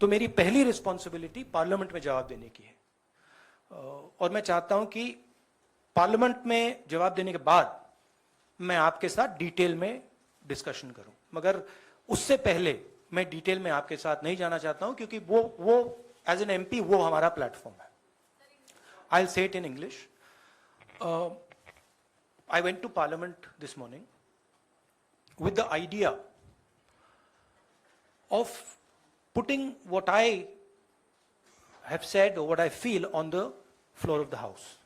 तो मेरी पहली रिस्पॉन्सिबिलिटी पार्लियामेंट में जवाब देने की है, और मैं चाहता हूं कि पार्लियामेंट में जवाब देने के बाद मैं आपके साथ डिटेल में डिस्कशन करूं, मगर उससे पहले मैं डिटेल में आपके साथ नहीं जाना चाहता हूं, क्योंकि वो एज एन एमपी वो हमारा प्लेटफॉर्म है. I will say it in English. I went to Parliament this morning with the idea of putting what I have said or what I feel on the floor of the House.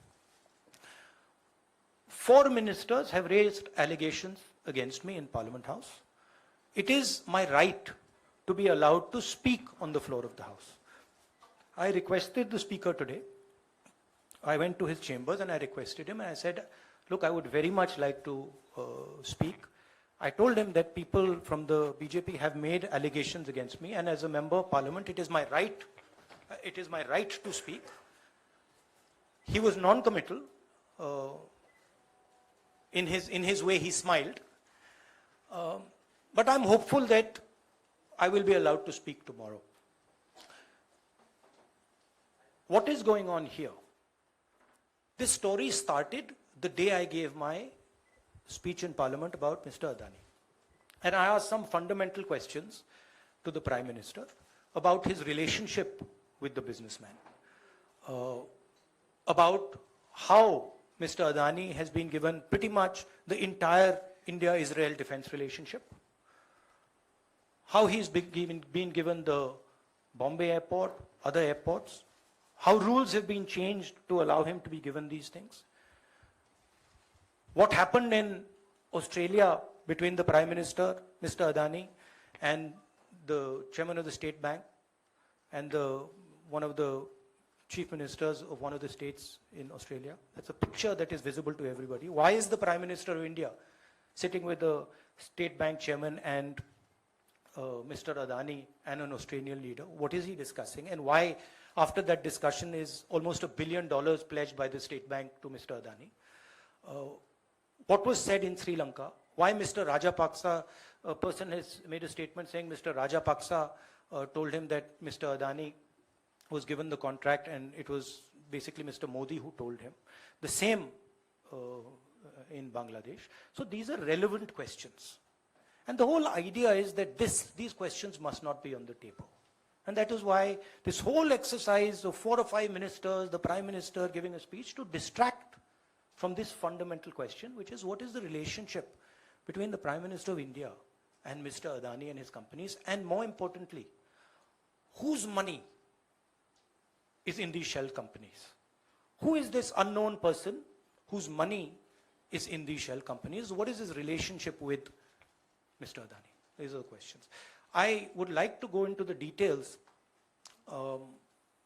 4 ministers have raised allegations against me in Parliament House. It is my right to be allowed to speak on the floor of the House. I requested the Speaker today. I went to his chambers and I requested him, and I said, look, I would very much like to speak. I told him that people from the BJP have made allegations against me, and as a member of parliament, it is my right. It is my right to speak. He was non-committal. In his way, he smiled. But I'm hopeful that I will be allowed to speak tomorrow. What is going on here? This story started the day I gave my speech in Parliament about Mr. Adani. And I asked some fundamental questions to the Prime Minister about his relationship with the businessman, about how Mr. Adani has been given pretty much the entire India-Israel defense relationship, how he's been given the Bombay airport, other airports, how rules have been changed to allow him to be given these things. What happened in Australia between the Prime Minister, Mr. Adani, and the Chairman of the State Bank, and one of the Chief Ministers of one of the states in Australia. That's a picture that is visible to everybody. Why is the Prime Minister of India sitting with the State Bank Chairman and Mr. Adani and an Australian leader? What is he discussing? And why, after that discussion, is almost $1 billion pledged by the State Bank to Mr. Adani? What was said in Sri Lanka? Why Mr. Rajapaksa, a person has made a statement saying Mr. Rajapaksa told him that Mr. Adani was given the contract and it was basically Mr. Modi who told him. The same in Bangladesh. So these are relevant questions. And the whole idea is that these questions must not be on the table. And that is why this whole exercise of 4 or 5 ministers, the Prime Minister giving a speech to distract from this fundamental question, which is what is the relationship between the Prime Minister of India and Mr. Adani and his companies, and more importantly, whose money is in these shell companies? Who is this unknown person whose money is in these shell companies? What is his relationship with Mr. Adani? These are the questions. I would like to go into the details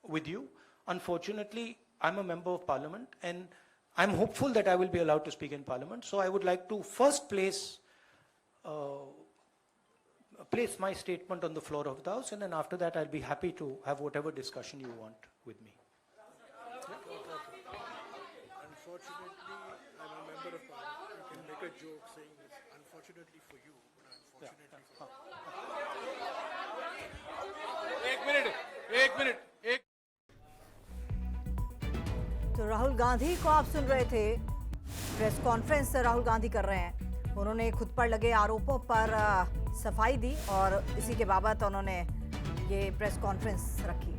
with you. Unfortunately, I'm a member of Parliament and I'm hopeful that I will be allowed to speak in Parliament. So I would like to first place my statement on the floor of the House, and then after that I'll be happy to have whatever discussion you want with me. Unfortunately, I'm a member of Parliament. You can make a joke saying this, unfortunately for you, but unfortunately for me. एक minute तो राहुल गांधी को आप सुन रहे थे, press conference Rahul Gandhi कर रहे हैं। उन्होंने खुद पर लगे आरोपों पर सफाई दी और इसी के बाबत उन्होंने ये प्रेस कॉन्फ्रेंस रखी।